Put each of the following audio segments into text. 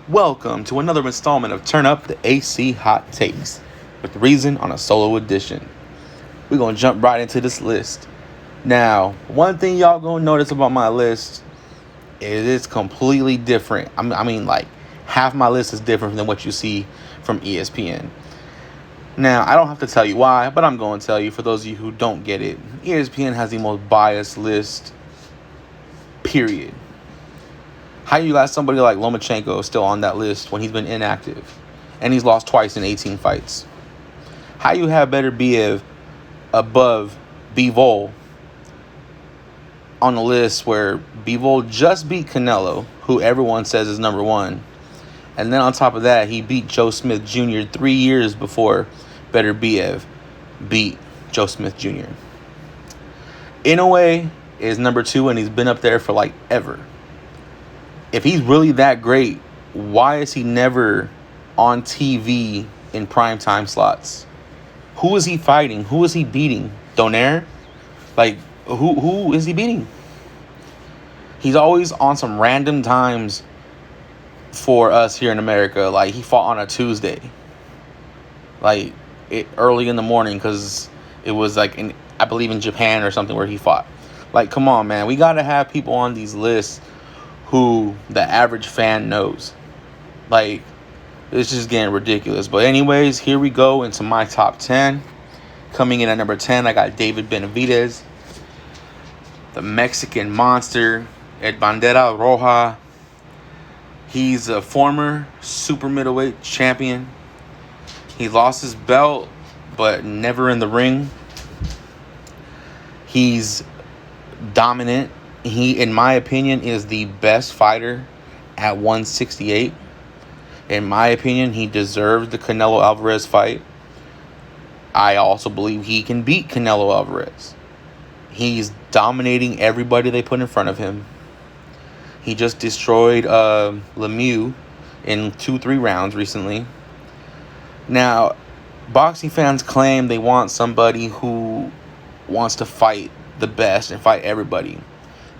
Welcome to another installment of Turn Up the AC Hot Takes with Reason on a solo edition. We're going to jump right into this list. Now, one thing y'all going to notice about my list is it's completely different. I mean, like, half my list is different than what you see from ESPN. Now, I don't have to tell you why, but I'm going to tell you for those of you who don't get it. ESPN has the most biased list, period. How you got somebody like Lomachenko still on that list when he's been inactive and he's lost twice in 18 fights? How you have better Biev above Bivol on the list where Bivol just beat Canelo, who everyone says is number one, and then on top of that he beat Joe Smith Jr. 3 years before better Biev beat Joe Smith Jr. In a way is number two, and he's been up there for like ever. If he's really that great, why is he never on TV in primetime slots? Who is he fighting? Who is he beating? Donaire? Like, who is he beating? He's always on some random times for us here in America. Like, he fought on a Tuesday. Like, early in the morning because it was like, I believe in Japan or something where he fought. Like, come on, man. We got to have people on these lists who the average fan knows. Like, it's just getting ridiculous. But anyways, here we go into my top 10. Coming in at number 10, I got David Benavidez, the Mexican monster, El Bandera Roja. He's a former super middleweight champion. He lost his belt, but never in the ring. He's dominant. He, in my opinion, is the best fighter at 168. In my opinion, he deserves the Canelo Alvarez fight. I also believe he can beat Canelo Alvarez. He's dominating everybody they put in front of him. He just destroyed Lemieux in 2-3 rounds recently. Now, boxing fans claim they want somebody who wants to fight the best and fight everybody.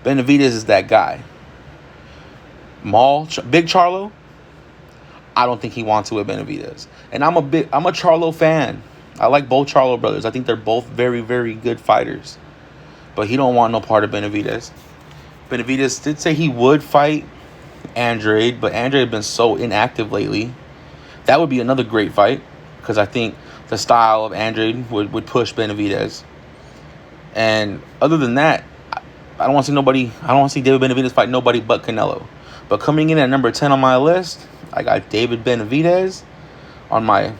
Benavidez is that guy. Big Charlo, I don't think he wants to with Benavidez. And I'm a Charlo fan. I like both Charlo brothers. I think they're both very, very good fighters. But he don't want no part of Benavidez. Benavidez did say he would fight Andrade, but Andrade has been so inactive lately. That would be another great fight because I think the style of Andrade would push Benavidez. And other than that, I don't want to see David Benavidez fight nobody but Canelo. But coming in at number 10 on my list, I got David Benavidez on my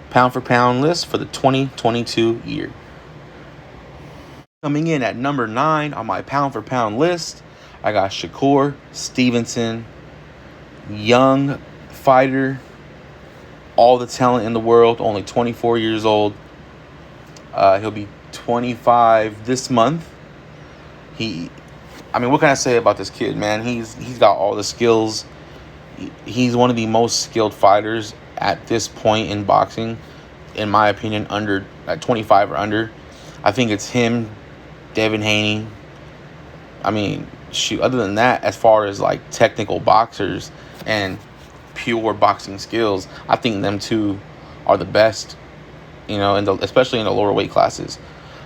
pound-for-pound list for the 2022 year. Coming in at number 9 on my pound-for-pound list, I got Shakur Stevenson, young fighter, all the talent in the world, only 24 years old. He'll be 25 this month. What can I say about this kid, man? He's got all the skills. He's one of the most skilled fighters at this point in boxing, in my opinion, at 25 or under. I think it's him, Devin Haney. Other than that, as far as like technical boxers and pure boxing skills, I think them two are the best, especially in the lower weight classes.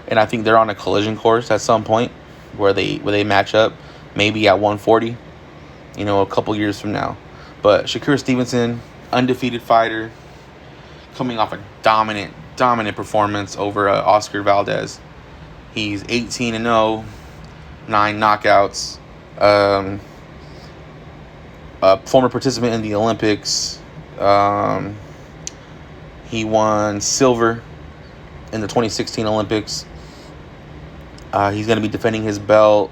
And I think they're on a collision course at some point where they match up, maybe at 140, a couple years from now. But Shakur Stevenson, undefeated fighter, coming off a dominant performance over Oscar Valdez. He's 18-0, 9 knockouts. A former participant in the Olympics. He won silver in the 2016 Olympics. He's going to be defending his belt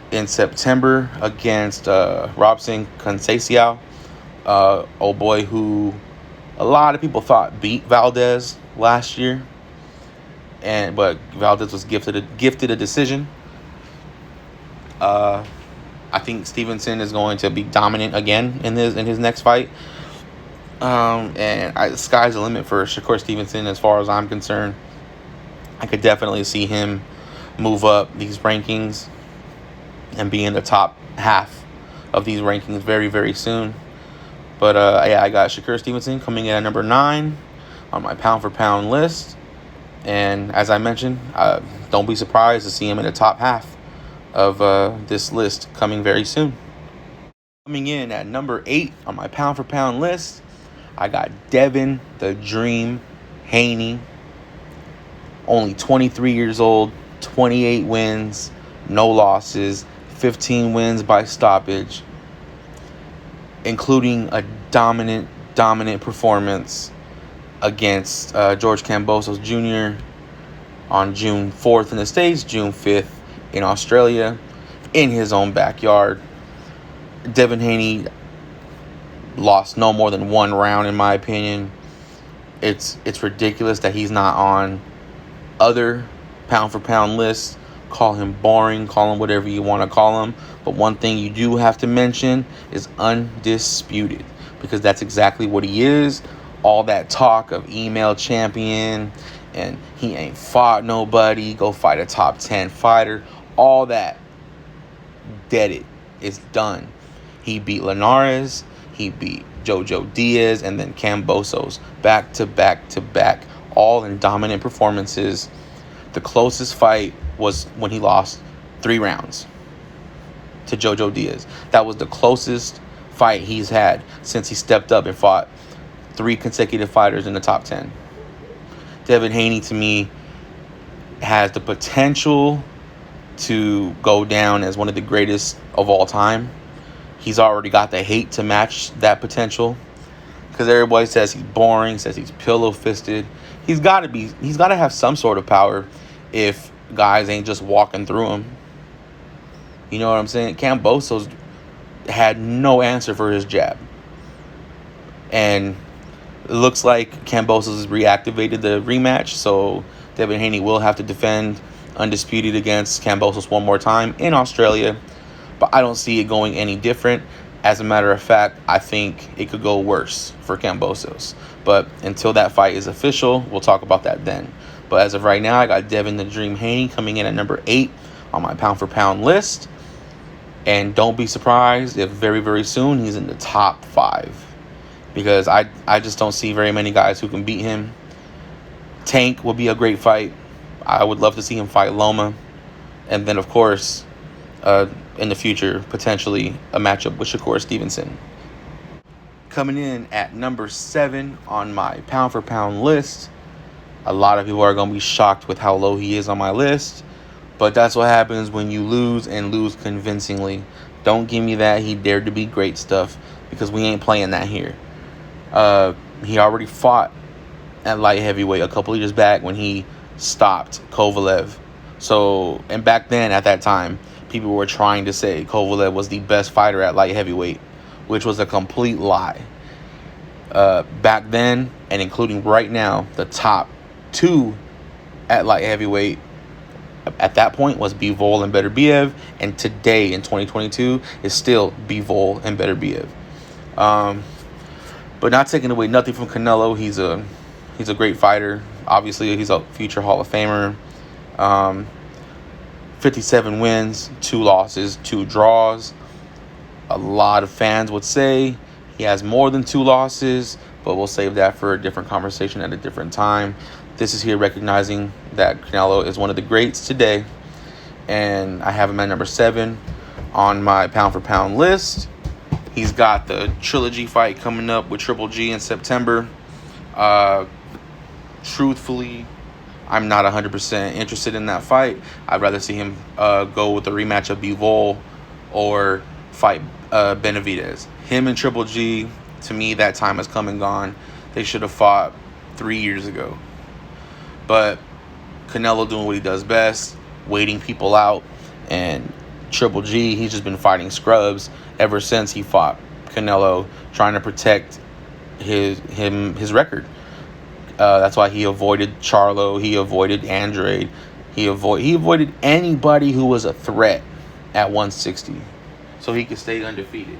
in September against Robson Conceição, old boy who a lot of people thought beat Valdez last year, but Valdez was gifted a decision. I think Stevenson is going to be dominant again in his next fight. The sky's the limit for Shakur Stevenson as far as I'm concerned. I could definitely see him move up these rankings and be in the top half of these rankings very, very soon. But yeah, I got Shakur Stevenson coming in at number 9 on my pound-for-pound list. And as I mentioned, don't be surprised to see him in the top half of this list coming very soon. Coming in at number 8 on my pound-for-pound list, I got Devin the Dream Haney. Only 23 years old, 28 wins, no losses, 15 wins by stoppage, including a dominant performance against George Kambosos Jr. on June 4th in the States, June 5th in Australia, in his own backyard. Devin Haney lost no more than one round, in my opinion. It's ridiculous that he's not on other pound-for-pound lists. Call him boring, call him whatever you want to call him. But one thing you do have to mention is undisputed, because that's exactly what he is. All that talk of email champion and he ain't fought nobody, go fight a top 10 fighter, all that, dead it. It's done. He beat Linares, he beat Jojo Diaz, and then Kambosos back to back, all in dominant performances. The closest fight was when he lost 3 rounds to Jojo Diaz. That was the closest fight he's had since he stepped up and fought 3 consecutive fighters in the top 10. Devin Haney, to me, has the potential to go down as one of the greatest of all time. He's already got the hate to match that potential, because everybody says he's boring, says he's pillow-fisted. He's got to have some sort of power if guys ain't just walking through him. You know what I'm saying? Kambosos had no answer for his jab. And it looks like Kambosos has reactivated the rematch, so Devin Haney will have to defend undisputed against Kambosos one more time in Australia. But I don't see it going any different. As a matter of fact, I think it could go worse for Kambosos. But until that fight is official, we'll talk about that then. But as of right now, I got Devin the Dream Haney coming in at number 8 on my pound-for-pound list. And don't be surprised if very, very soon he's in the top 5. Because I just don't see very many guys who can beat him. Tank would be a great fight. I would love to see him fight Loma. And then, of course, in the future, potentially a matchup with Shakur Stevenson. Coming in at number 7 on my pound-for-pound list. A lot of people are going to be shocked with how low he is on my list. But that's what happens when you lose, and lose convincingly. Don't give me that he dared to be great stuff, because we ain't playing that here. He already fought at light heavyweight a couple years back when he stopped Kovalev. So, and back then, at that time, people were trying to say Kovalev was the best fighter at light heavyweight, which was a complete lie. Back then, and including right now, the top 2 at light heavyweight at that point was Bivol and Beterbiev, and today in 2022 is still Bivol and Beterbiev. But not taking away nothing from Canelo. He's a great fighter. Obviously, he's a future Hall of Famer. 57 wins, 2 losses, 2 draws. A lot of fans would say he has more than 2 losses, but we'll save that for a different conversation at a different time. This is here recognizing that Canelo is one of the greats today, and I have him at number 7 on my pound-for-pound list. He's got the trilogy fight coming up with Triple G in September. Truthfully, I'm not 100% interested in that fight. I'd rather see him go with the rematch of Bivol or fight Benavidez. Him and Triple G, to me, that time has come and gone. They should have fought 3 years ago. But Canelo doing what he does best, waiting people out, and Triple G, he's just been fighting scrubs ever since he fought Canelo, trying to protect his record. That's why he avoided Charlo, he avoided Andrade, he avoided anybody who was a threat at 160, so he could stay undefeated.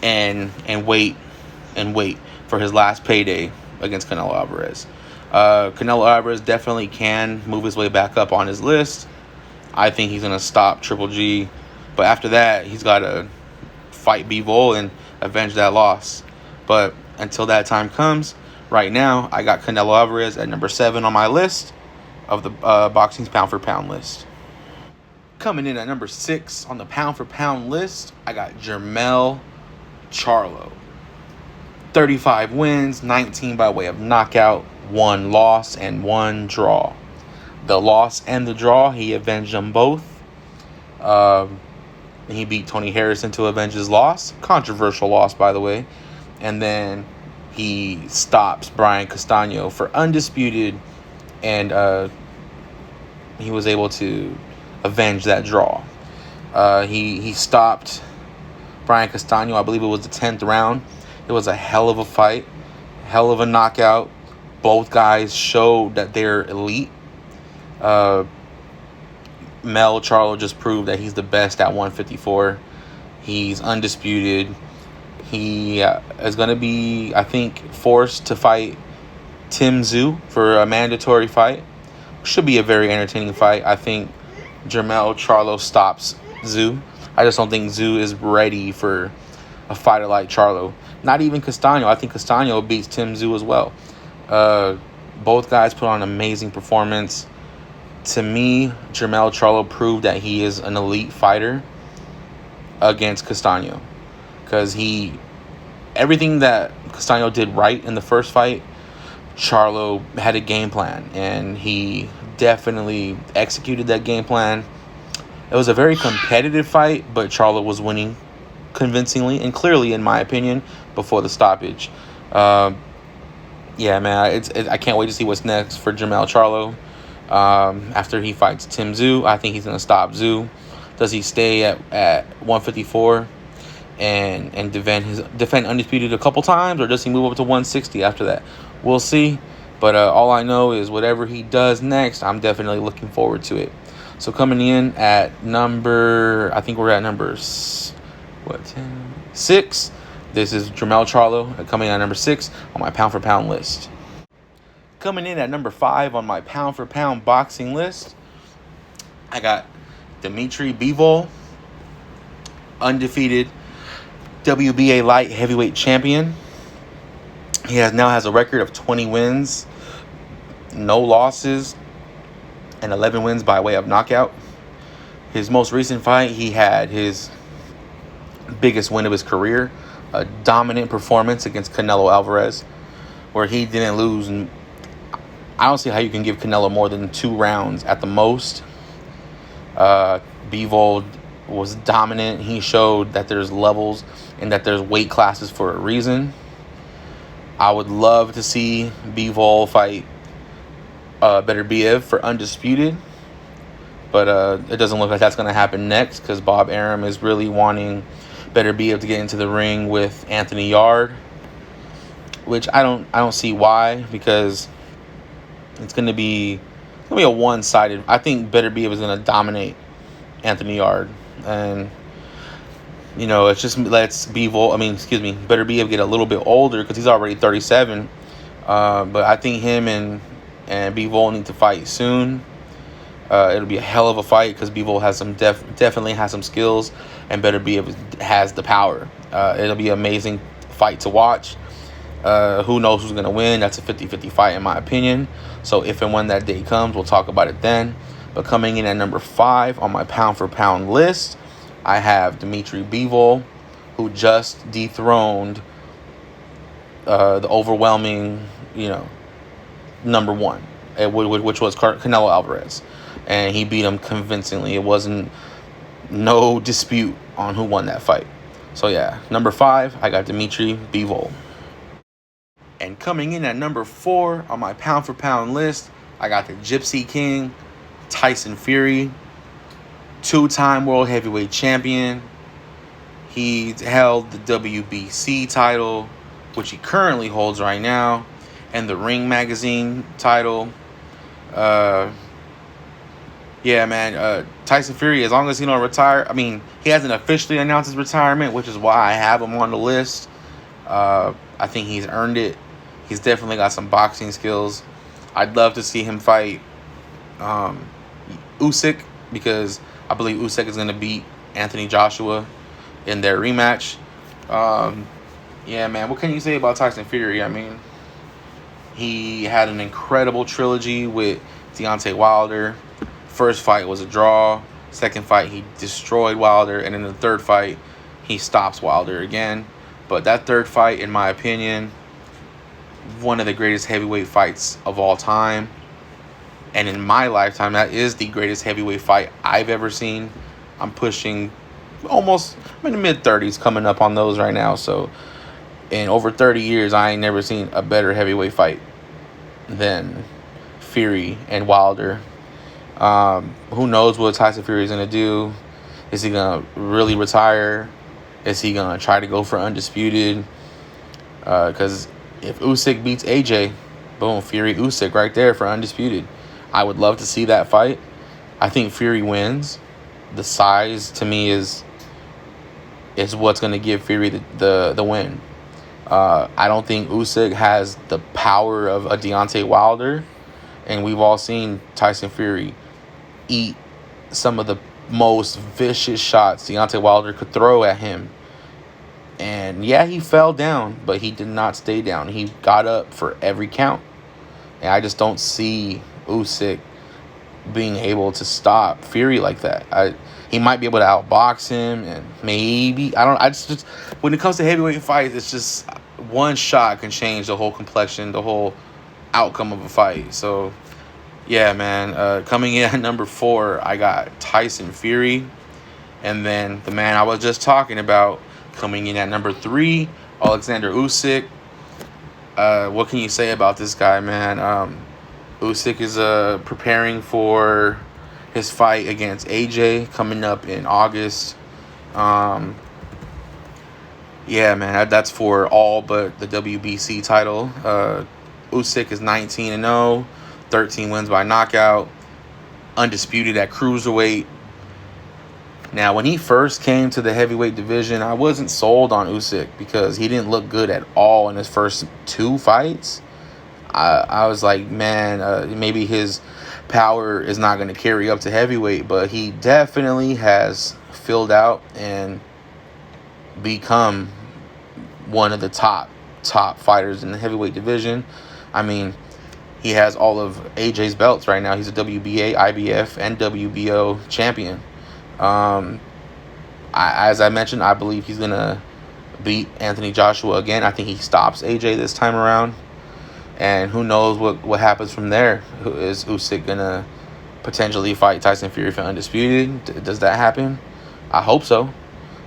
And wait for his last payday against Canelo Alvarez. Canelo Alvarez definitely can move his way back up on his list. I think he's going to stop Triple G. But after that, he's got to fight Bivol. And avenge that loss. But until that time comes, right now, I got Canelo Alvarez at number 7 on my list of the boxing's pound-for-pound list. Coming in at number 6 on the pound-for-pound list, I got Jermell Charlo. 35 wins, 19 by way of knockout, 1 loss, and 1 draw. The loss and the draw, he avenged them both. He beat Tony Harrison to avenge his loss. Controversial loss, by the way. And then he stops Brian Castano for undisputed, and he was able to avenge that draw. He stopped Brian Castano, I believe it was the 10th round. It was a hell of a fight, hell of a knockout. Both guys showed that they're elite. Mel Charlo just proved that he's the best at 154. He's undisputed. He is going to be, I think, forced to fight Tim Tszyu for a mandatory fight. Should be a very entertaining fight. I think Jermell Charlo stops Tszyu. I just don't think Tszyu is ready for a fighter like Charlo. Not even Castano. I think Castano beats Tim Tszyu as well. Both guys put on an amazing performance. To me, Jermell Charlo proved that he is an elite fighter against Castano. Because everything that Castano did right in the first fight, Charlo had a game plan. And he definitely executed that game plan. It was a very competitive fight, but Charlo was winning convincingly and clearly, in my opinion, before the stoppage. Yeah, man, I can't wait to see what's next for Jermell Charlo. After he fights Tim Tszyu, I think he's going to stop Tszyu. Does he stay at 154 and defend undisputed a couple times, or does he move up to 160 after that? We'll see. But all I know is whatever he does next, I'm definitely looking forward to it. So coming in at number 6. This is Jermell Charlo coming in at number 6 on my pound-for-pound list. Coming in at number 5 on my pound-for-pound boxing list, I got Dmitry Bivol, undefeated WBA light heavyweight champion. He now has a record of 20 wins, no losses, and 11 wins by way of knockout. His most recent fight, he had his biggest win of his career, a dominant performance against Canelo Alvarez, where he didn't lose. And I don't see how you can give Canelo more than 2 rounds at the most. Bivol was dominant. He showed that there's levels and that there's weight classes for a reason. I would love to see Bivol fight Beterbiev for undisputed, but it doesn't look like that's going to happen next, because Bob Arum is really wanting Beterbiev to get into the ring with Anthony Yarde, which I don't see why, because it's going to be a one-sided. I think Beterbiev is going to dominate Anthony Yarde, and it just lets Beterbiev get a little bit older, because he's already 37. But I think him and Bivol need to fight soon. It'll be a hell of a fight, because Bivol has definitely has some skills, and Beterbiev has the power. It'll be an amazing fight to watch. Who knows who's going to win? That's a 50-50 fight, in my opinion. So if and when that day comes, we'll talk about it then. But coming in at number 5 on my pound-for-pound list, I have Dmitry Bivol, who just dethroned the overwhelming, number 1, which was Canelo Alvarez. And he beat him convincingly. It wasn't no dispute on who won that fight. So yeah, number 5, I got Dmitry Bivol. And coming in at number 4 on my pound-for-pound list, I got the Gypsy King, Tyson Fury, 2-time world heavyweight champion. He held the WBC title, which he currently holds right now, and the Ring Magazine title. Tyson Fury, as long as he don't retire, he hasn't officially announced his retirement, which is why I have him on the list. I think he's earned it. He's definitely got some boxing skills. I'd love to see him fight Usyk, because I believe Usyk is going to beat Anthony Joshua in their rematch. Yeah, man. What can you say about Tyson Fury? I mean, he had an incredible trilogy with Deontay Wilder. First fight was a draw. Second fight, he destroyed Wilder. And in the third fight, he stops Wilder again. But that third fight, in my opinion, one of the greatest heavyweight fights of all time. And in my lifetime, that is the greatest heavyweight fight I've ever seen. I'm pushing almost, I'm in the mid-30s, coming up on those right now. So in over 30 years, I ain't never seen a better heavyweight fight than Fury and Wilder. Who knows what Tyson Fury is going to do? Is he going to really retire? Is he going to try to go for undisputed? Because if Usyk beats AJ, boom, Fury Usyk right there for undisputed. I would love to see that fight. I think Fury wins. The size to me is what's going to give Fury the win. I don't think Usyk has the power of a Deontay Wilder, and we've all seen Tyson Fury eat some of the most vicious shots Deontay Wilder could throw at him. And yeah, he fell down, but he did not stay down. He got up for every count. And I just don't see Usyk being able to stop Fury like that. He might be able to outbox him, and maybe I just when it comes to heavyweight fights, it's just one shot can change the whole complexion, the whole outcome of a fight. So yeah, man. Coming in at number 4, I got Tyson Fury, and then the man I was just talking about coming in at number 3, Alexander Usyk. What can you say about this guy, man? Usyk is preparing for his fight against AJ coming up in August. Yeah, man, that's for all but the WBC title. Usyk is 19-0, 13 wins by knockout, undisputed at cruiserweight. Now, when he first came to the heavyweight division, I wasn't sold on Usyk because he didn't look good at all in his first 2 fights. I was like, man, maybe his power is not going to carry up to heavyweight, but he definitely has filled out and become one of the top fighters in the heavyweight division. I mean, he has all of AJ's belts right now. He's a WBA, IBF, and WBO champion. As I mentioned, I believe he's going to beat Anthony Joshua again. I think he stops AJ this time around. And who knows what happens from there. Is Usyk going to potentially fight Tyson Fury for undisputed? Does that happen? I hope so.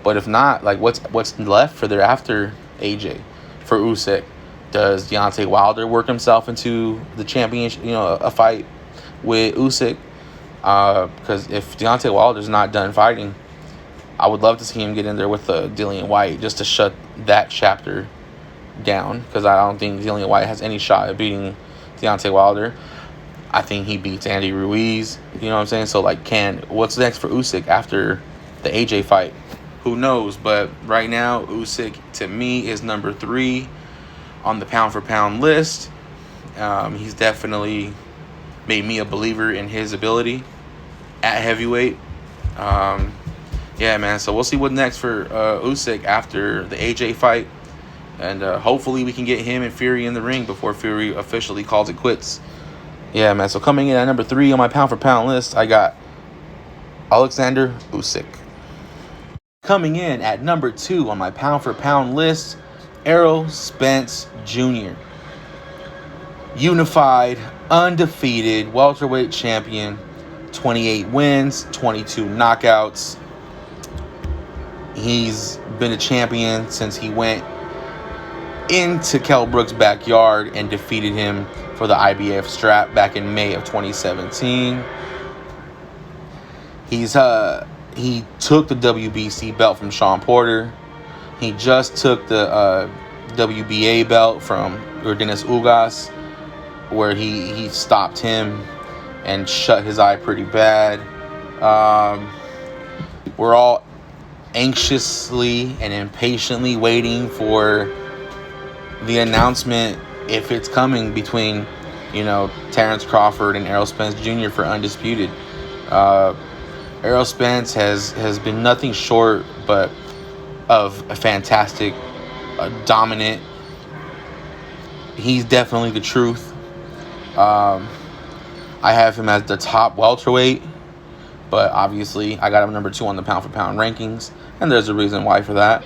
But if not, like what's left for thereafter AJ for Usyk? Does Deontay Wilder work himself into the championship, a fight with Usyk? Because if Deontay Wilder's not done fighting, I would love to see him get in there with Dillian White just to shut that chapter down, because I don't think Dillian White has any shot at beating Deontay Wilder. I think he beats Andy Ruiz. You know what I'm saying? So, what's next for Usyk after the AJ fight? Who knows? But right now, Usyk, to me, is number 3 on the pound-for-pound list. He's definitely made me a believer in his ability at heavyweight. Yeah, man. So we'll see what's next for Usyk after the AJ fight. And hopefully we can get him and Fury in the ring before Fury officially calls it quits. Yeah, man. So coming in at number 3 on my pound-for-pound list, I got Alexander Usyk. Coming in at number 2 on my pound-for-pound list, Errol Spence Jr. Unified, undefeated, welterweight champion, 28 wins, 22 knockouts. He's been a champion since he went into Kell Brook's backyard and defeated him for the IBF strap back in May of 2017. He took the WBC belt from Sean Porter. He just took the WBA belt from Urdinas Ugas, where he stopped him and shut his eye pretty bad. We're all anxiously and impatiently waiting for the announcement, if it's coming, between Terrence Crawford and Errol Spence Jr. for undisputed. Errol Spence has been nothing short but of a fantastic, dominant. He's definitely the truth. I have him as the top welterweight, but obviously I got him number 2 on the pound-for-pound rankings, and there's a reason why for that.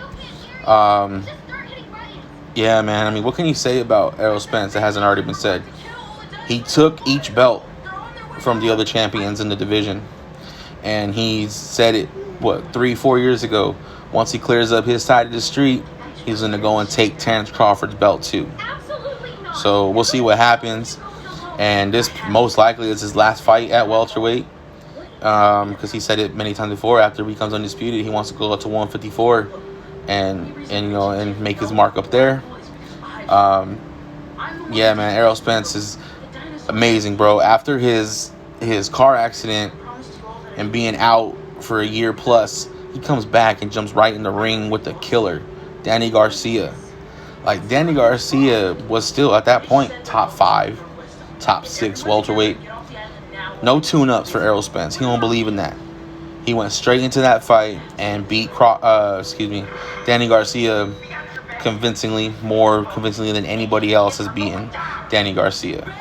Yeah, man, I mean, what can you say about Errol Spence that hasn't already been said? He took each belt from the other champions in the division, and he said it, 3-4 years ago, once he clears up his side of the street, he's going to go and take Terrence Crawford's belt too. So we'll see what happens. And this most likely is his last fight at welterweight, because he said it many times before. After he becomes undisputed, he wants to go up to 154 and make his mark up there. Yeah, man, Errol Spence is amazing, bro. After his car accident and being out for a year plus, he comes back and jumps right in the ring with the killer, Danny Garcia. Like, Danny Garcia was still, at that point, top 5, top 6 welterweight. No tune-ups for Errol Spence. He don't believe in that. He went straight into that fight and beat Danny Garcia more convincingly than anybody else has beaten Danny Garcia.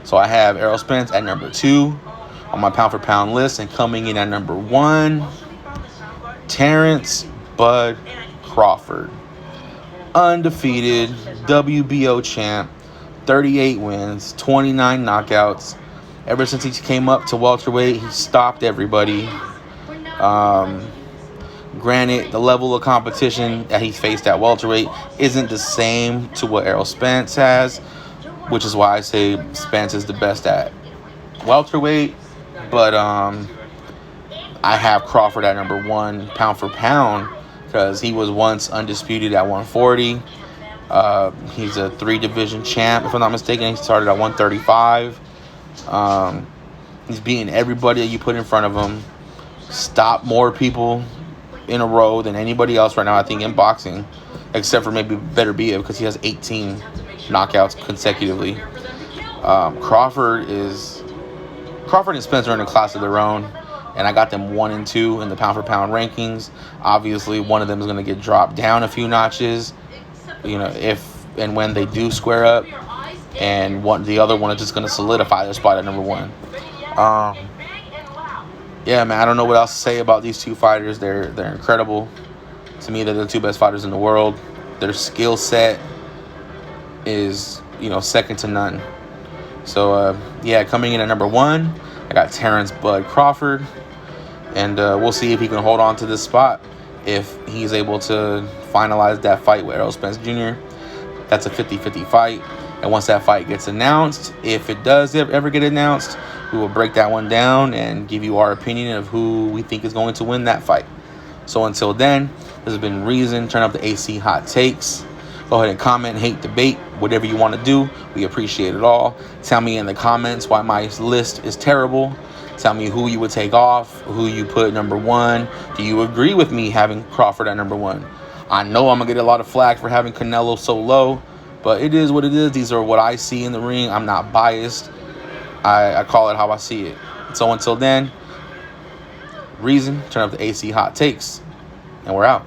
So I have Errol Spence at number 2 on my pound-for-pound list, and coming in at number 1, Terrence Bud Crawford. Undefeated WBO champ, 38 wins, 29 knockouts. Ever since he came up to welterweight, he stopped everybody. Granted, the level of competition that he faced at welterweight isn't the same to what Errol Spence has, which is why I say Spence is the best at welterweight. But I have Crawford at number 1 pound for pound, because he was once undisputed at 140. He's a 3-division champ, if I'm not mistaken. He started at 135. He's beating everybody that you put in front of him. Stopped more people in a row than anybody else right now, I think, in boxing, except for maybe Beterbiev, because he has 18 knockouts consecutively. Crawford and Spence are in a class of their own, and I got them 1 and 2 in the pound-for-pound rankings. Obviously, one of them is going to get dropped down a few notches, if and when they do square up, and the other one is just going to solidify their spot at number 1. Yeah, man, I don't know what else to say about these two fighters. They're incredible. To me, they're the 2 best fighters in the world. Their skill set is, second to none. So, coming in at number 1, I got Terrence Bud Crawford. And we'll see if he can hold on to this spot, if he's able to finalize that fight with Errol Spence Jr. That's a 50-50 fight. And once that fight gets announced, if it does ever get announced, we will break that one down and give you our opinion of who we think is going to win that fight. So until then, this has been Reason. Turn up the AC Hot Takes. Go ahead and comment, hate, debate, whatever you want to do. We appreciate it all. Tell me in the comments why my list is terrible. Tell me who you would take off, who you put number 1. Do you agree with me having Crawford at number 1? I know I'm going to get a lot of flack for having Canelo so low, but it is what it is. These are what I see in the ring. I'm not biased. I call it how I see it. So until then, Reason, turn up the AC Hot Takes, and we're out.